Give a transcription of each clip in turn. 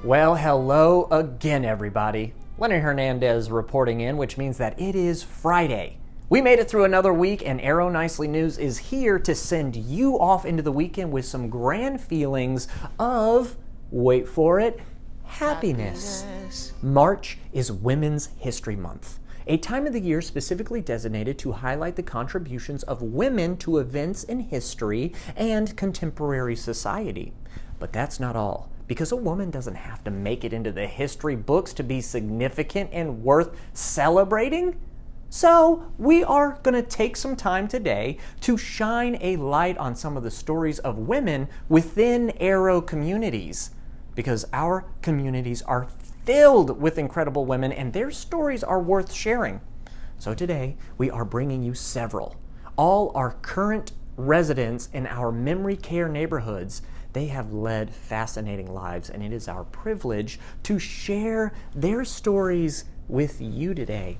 Well, hello again, everybody. Leonard Hernandez reporting in, which means that it is Friday. We made it through another week, and Arrow Nicely News is here to send you off into the weekend with some grand feelings of, wait for it, happiness. March is Women's History Month, a time of the year specifically designated to highlight the contributions of women to events in history and contemporary society. But that's not all, because a woman doesn't have to make it into the history books to be significant and worth celebrating. So we are going to take some time today to shine a light on some of the stories of women within Arrow communities, because our communities are filled with incredible women and their stories are worth sharing. So today we are bringing you several. All are current residents in our memory care neighborhoods. They have led fascinating lives, and it is our privilege to share their stories with you today.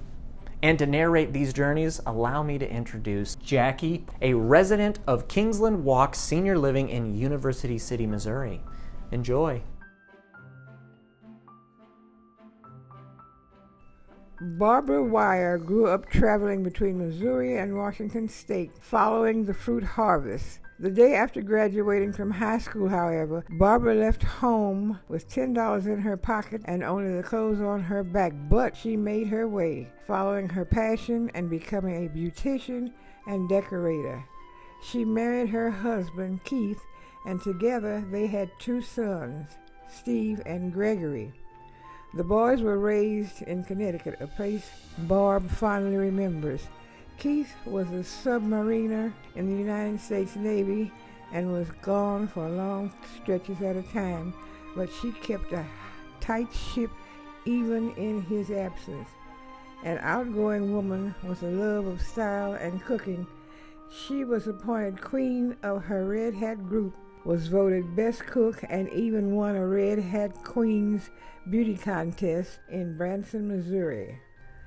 And to narrate these journeys, allow me to introduce Jackie, a resident of Kingsland Walk Senior Living in University City, Missouri. Enjoy. Barbara Wire grew up traveling between Missouri and Washington State following the fruit harvest. The day after graduating from high school, however, Barbara left home with $10 in her pocket and only the clothes on her back, but she made her way, following her passion and becoming a beautician and decorator. She married her husband, Keith, and together they had 2 sons, Steve and Gregory. The boys were raised in Connecticut, a place Barb fondly remembers. Keith was a submariner in the United States Navy and was gone for long stretches at a time, but she kept a tight ship even in his absence. An outgoing woman with a love of style and cooking, she was appointed queen of her Red Hat group, was voted best cook, and even won a Red Hat Queen's beauty contest in Branson, Missouri,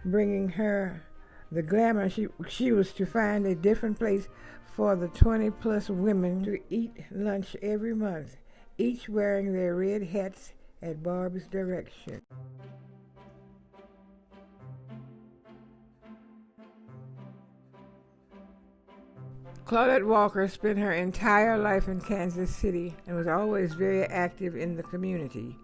bringing her the glamour. She was to find a different place for the 20-plus women to eat lunch every month, each wearing their red hats at Barb's direction. Claudette Walker spent her entire life in Kansas City and was always very active in the community.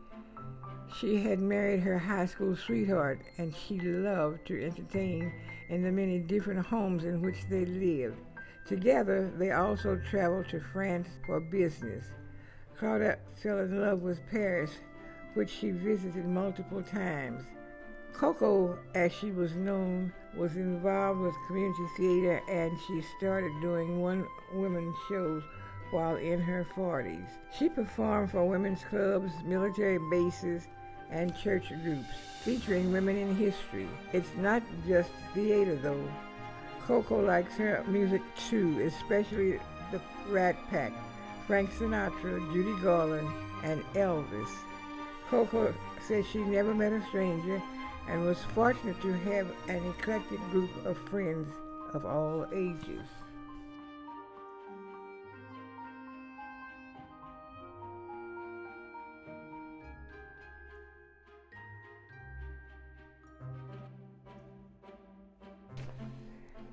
She had married her high school sweetheart, and she loved to entertain in the many different homes in which they lived. Together, they also traveled to France for business. Claudette fell in love with Paris, which she visited multiple times. Coco, as she was known, was involved with community theater, and she started doing one-woman shows while in her 40s. She performed for women's clubs, military bases, and church groups featuring women in history. It's not just theater, though. Coco likes her music too, especially the Rat Pack, Frank Sinatra, Judy Garland, and Elvis. Coco says she never met a stranger and was fortunate to have an eclectic group of friends of all ages.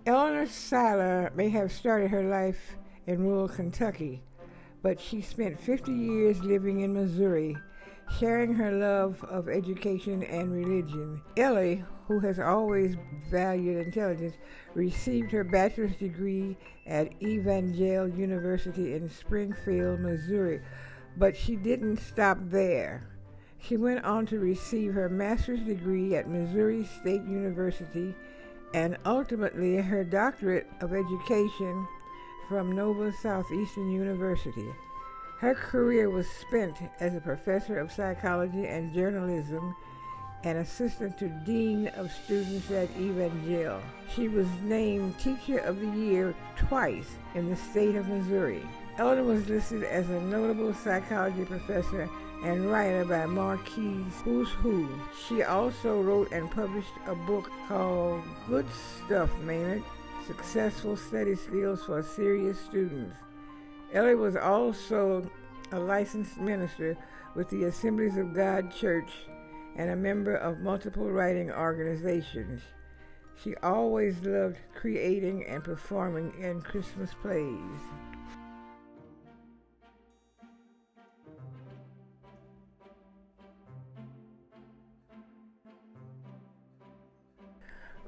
Eleanor Salah may have started her life in rural Kentucky, but she spent 50 years living in Missouri, sharing her love of education and religion. Ellie, who has always valued intelligence, received her bachelor's degree at Evangel University in Springfield, Missouri, but she didn't stop there. She went on to receive her master's degree at Missouri State University and ultimately her doctorate of education from Nova Southeastern University. Her career was spent as a professor of psychology and journalism and assistant to dean of students at Evangel. She was named Teacher of the Year twice in the state of Missouri. Eleanor was listed as a notable psychology professor and writer by Marquis Who's Who. She also wrote and published a book called Good Stuff, Maynard, Successful Study Skills for Serious Students. Ellie was also a licensed minister with the Assemblies of God Church and a member of multiple writing organizations. She always loved creating and performing in Christmas plays.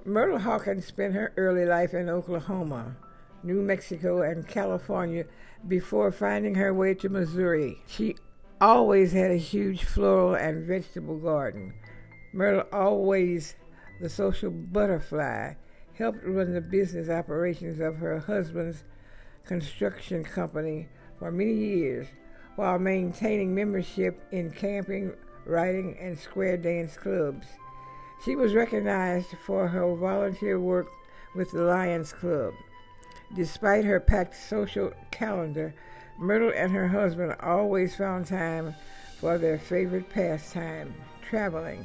Myrtle Hawk had spent her early life in Oklahoma, New Mexico, and California before finding her way to Missouri. She always had a huge floral and vegetable garden. Myrtle, always the social butterfly, helped run the business operations of her husband's construction company for many years while maintaining membership in camping, writing, and square dance clubs. She was recognized for her volunteer work with the Lions Club. Despite her packed social calendar, Myrtle and her husband always found time for their favorite pastime, traveling.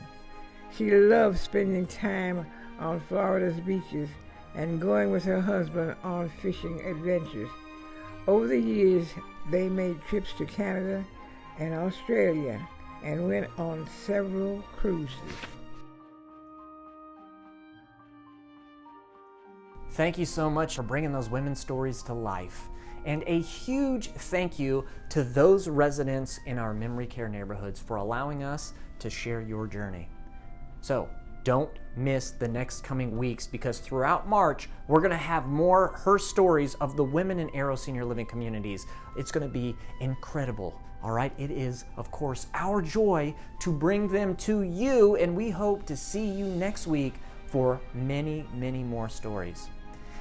She loved spending time on Florida's beaches and going with her husband on fishing adventures. Over the years, they made trips to Canada and Australia and went on several cruises. Thank you so much for bringing those women's stories to life. And a huge thank you to those residents in our memory care neighborhoods for allowing us to share your journey. So don't miss the next coming weeks, because throughout March, we're going to have more Her Stories of the women in Arrow Senior Living communities. It's going to be incredible. All right, it is, of course, our joy to bring them to you, and we hope to see you next week for many, many more stories.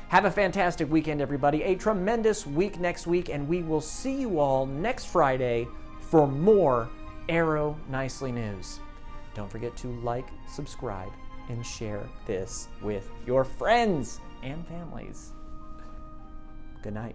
Have a fantastic weekend, everybody. A tremendous week next week, and we will see you all next Friday for more Arrow Nicely News. Don't forget to like, subscribe, and share this with your friends and families. Good night.